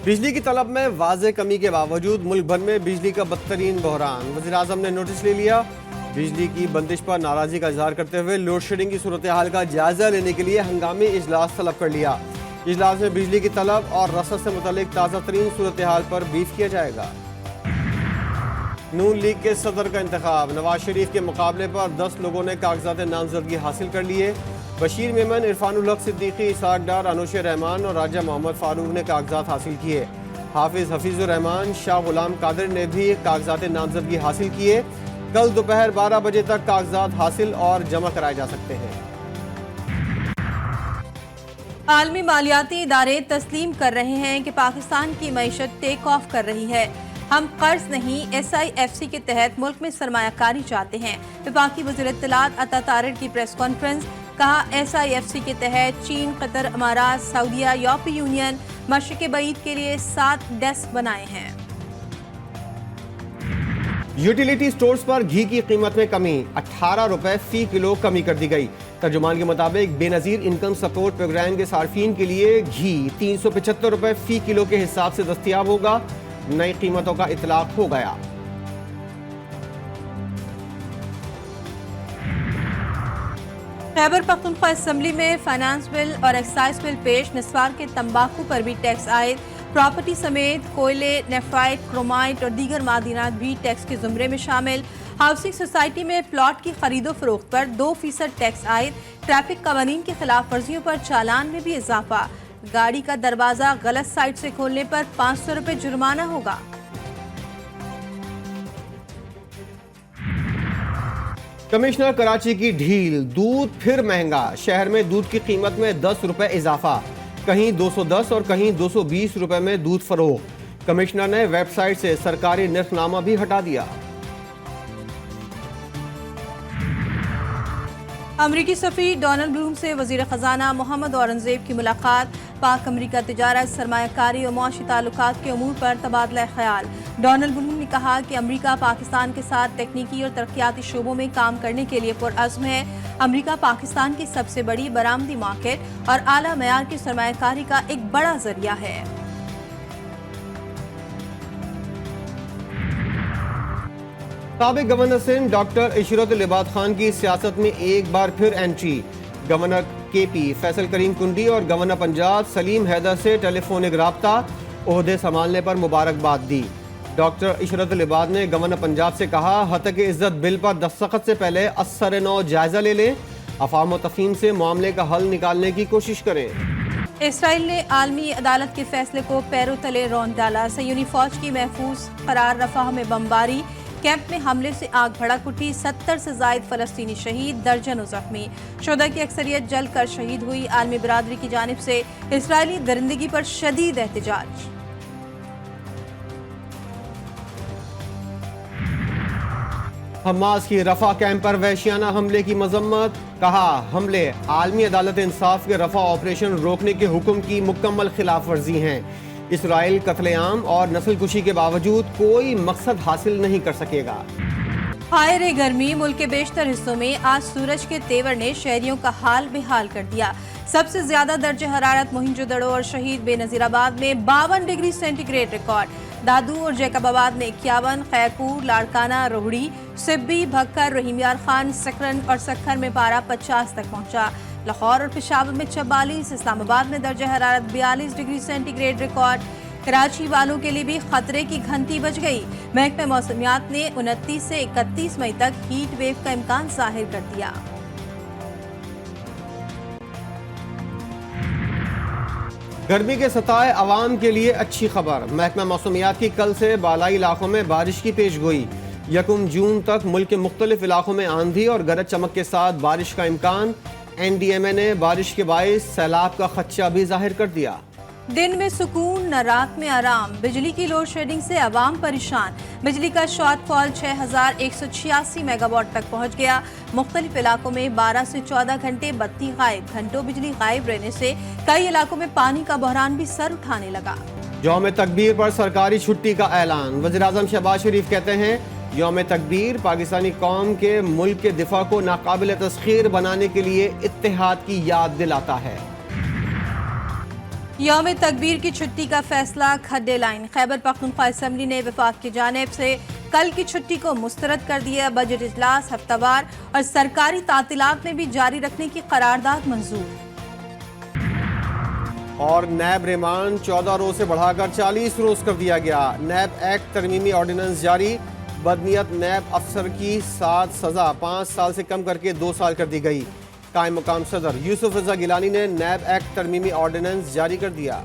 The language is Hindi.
बिजली की तलब में वाज़ेह कमी के बावजूद मुल्क भर में बिजली का बदतरीन बहरान। वज़ीर-ए-आज़म ने नोटिस ले लिया। बिजली की बंदिश पर नाराज़गी का इजहार करते हुए लोड शेडिंग की सूरत हाल का जायजा लेने के लिए हंगामी इजलास तलब कर लिया। इजलास में बिजली की तलब और रसद से मुतालिक ताज़ा तरीन सूरत हाल पर ब्रीफ किया जाएगा। नून लीग के सदर का इंतखाब। नवाज शरीफ के मुकाबले पर 10 लोगों ने कागजात नामजदगी हासिल कर लिए। बशीर मेमन, इरफानुल हक सिद्दीकी, इसाक डार, अनुशे रहमान और राजा मोहम्मद फारूक ने कागजात हासिल किए। हाफिज हफीजुर रहमान, शाह गुलाम कादिर ने भी कागजात नामजदगी हासिल किए। कल दोपहर 12 बजे तक कागजात हासिल और जमा कराए जा सकते हैं। आलमी मालियाती इदारे तस्लीम कर रहे हैं कि पाकिस्तान की मईशत टेक ऑफ कर रही है। हम कर्ज नहीं, SIFC के तहत मुल्क में सरमायाकारी चाहते हैं। वफाकी वज़ीर इत्तलात अता तारिर की प्रेस कॉन्फ्रेंस। कहा, SIFC के तहत चीन, कतर, अमारात, सऊदीया, यूरोपीय यूनियन मशरिक़ बईद के लिए 7 डेस्क बनाए हैं। यूटिलिटी स्टोर्स पर घी की कीमत में कमी, 18 रुपए फी किलो कमी कर दी गई। तर्जुमान के मुताबिक बेनज़ीर इनकम सपोर्ट प्रोग्राम के सार्फिन के लिए घी 375 रुपए फी किलो के हिसाब से दस्तियाब होगा। नई कीमतों का इतलाक हो गया। खैबर पख्तूनख्वा असेंबली में फाइनेंस बिल और एक्साइज बिल पेश। निस्वार के तंबाकू पर भी टैक्स आयद। प्रॉपर्टी समेत कोयले, नेफ्राइट, क्रोमाइट और दीगर मादिनात भी टैक्स के जुमरे में शामिल। हाउसिंग सोसाइटी में प्लॉट की खरीदो फरोख्त पर 2% टैक्स आयद। ट्रैफिक कवानीन की खिलाफ वर्जियों पर चालान में भी इजाफा। गाड़ी का दरवाजा गलत साइड से खोलने पर 500 रुपए जुर्माना होगा। कमिश्नर कराची की ढील, दूध फिर महंगा। शहर में दूध की कीमत में 10 रुपए इजाफा, कहीं 210 और कहीं 220 रुपए में दूध फरोख्त। कमिश्नर ने वेबसाइट से सरकारी निर्खनामा भी हटा दिया। अमरीकी सफ़ीर डोनाल्ड ब्लूम से वज़ीर ख़जाना मोहम्मद औरंगज़ेब की मुलाकात। पाक अमरीका तिजारत, सरमायाकारी और मुआशी ताल्लुकात के अमूर पर तबादला ख्याल। डोनाल्ड ब्लूम ने कहा कि अमरीका पाकिस्तान के साथ तकनीकी और तरक्याती शोबों में काम करने के लिए पुरअज़्म है। अमरीका पाकिस्तान की सबसे बड़ी बरामदी मार्केट और आला मयार की सरमायाकारी का एक बड़ा जरिया है। साबिक गवर्नर सिंध डॉक्टर इशरत लिबाद खान की सियासत में एक बार फिर एंट्री। गवर्नर KP फैसल करीम कुंडी और गवर्नर पंजाब सलीम हैदर से टेलीफोनिक राब्ता, ओहदे संभालने पर मुबारकबाद दी। डॉक्टर इशरत लिबाद ने गवर्नर पंजाब से कहा, हतक इज्जत बिल पर दस्तखत से पहले असर नौ जायजा ले लें, अफवाम व तफहीम से मामले का हल निकालने की कोशिश करें। इसराइल ने आलमी अदालत के फैसले को पैरों तले रौंद डाला। सयूनी फौज की महफूज करार रफाह में बमबारी। कैंप में हमले से आग भड़क उठी। 70 से जायद फलस्तीनी शहीद, दर्जनों जख्मी। शुहदा की अक्सरियत जल कर शहीद हुई। आलमी बरादरी की जानिब से इसराइली दरिंदगी पर शदीद एहतजाज। हमास की रफा कैंप पर वहशियाना हमले की मजम्मत। कहा, हमले आलमी अदालत इंसाफ के रफा ऑपरेशन रोकने के हुक्म की मुकम्मल खिलाफ वर्जी हैं। इसराइल कत्लेआम और नस्ल कुशी के बावजूद कोई मकसद हासिल नहीं कर सकेगा। हाय रे गर्मी, मुल्क के बेशतर हिस्सों में आज सूरज के तेवर ने शहरियों का हाल बेहाल कर दिया। सबसे ज्यादा दर्जे हरारत मोहिंजोदड़ो और शहीद बेनजीराबाद में 52 डिग्री सेंटीग्रेड रिकॉर्ड। दादू और जैकबाबाद में 51, खैरपुर, लाड़काना, रोहड़ी, सिब्बी, भक्कर, रहीमयार खान, सकरन और सक्खर में पारा 50 तक पहुंचा। लाहौर और पेशावर में 44, इस्लामाबाद में दर्जा हरारत 42 डिग्री सेंटीग्रेड रिकॉर्ड। कराची वालों के लिए भी खतरे की घंटी बज गई। महकमा मौसमियात ने 29 से 31 मई तक हीट वेव का इम्कान जाहिर कर दिया। गर्मी के सताए अवाम के लिए अच्छी खबर। महकमा मौसमियात की कल से बालाई इलाकों में बारिश की पेशगोई। 1 जून तक मुल्क के मुख्तलिफ इलाकों में आंधी और गरज चमक के साथ बारिश का इम्कान। NDMA ने बारिश के बाइस सैलाब का खदशा भी जाहिर कर दिया। दिन में सुकून न रात में आराम। बिजली की लोड शेडिंग से अवाम परेशान। बिजली का शॉर्टफॉल 6186 मेगावाट तक पहुंच गया। मुख्तलिफ इलाकों में 12 से 14 घंटे बत्ती गायब। घंटों बिजली गायब रहने से कई इलाकों में पानी का बहरान भी सर उठाने लगा। यौम तकबीर पर सरकारी छुट्टी का ऐलान। वज़ीर-ए-आज़म शहबाज शरीफ कहते हैं, यौम तकबीर पाकिस्तानी कौम के मुल्क के दिफा को नाकाबिल तस्खीर बनाने के लिए इत्तेहाद की याद दिलाता है। यौम तकबीर की छुट्टी का फैसला खड्डे लाइन। खैबर पख्तूनख्वा असम्बली ने वफाक की जानिब से कल की छुट्टी को मुस्तरद कर दिया। बजट इजलास हफ्तावार और सरकारी तातीलात में भी जारी रखने की करारदाद मंजूर। और नैब रिमांड 14 रोज से बढ़ाकर 40 रोज कर दिया गया। नैब एक्ट तरमीमी ऑर्डिनेंस जारी। बदनीयत नैब अफसर की 7 सजा 5 साल से कम करके 2 साल कर दी गई। कायम मुकाम सदर यूसुफ रजा गिलानी ने नैब एक्ट तरमीमी ऑर्डिनेंस जारी कर दिया।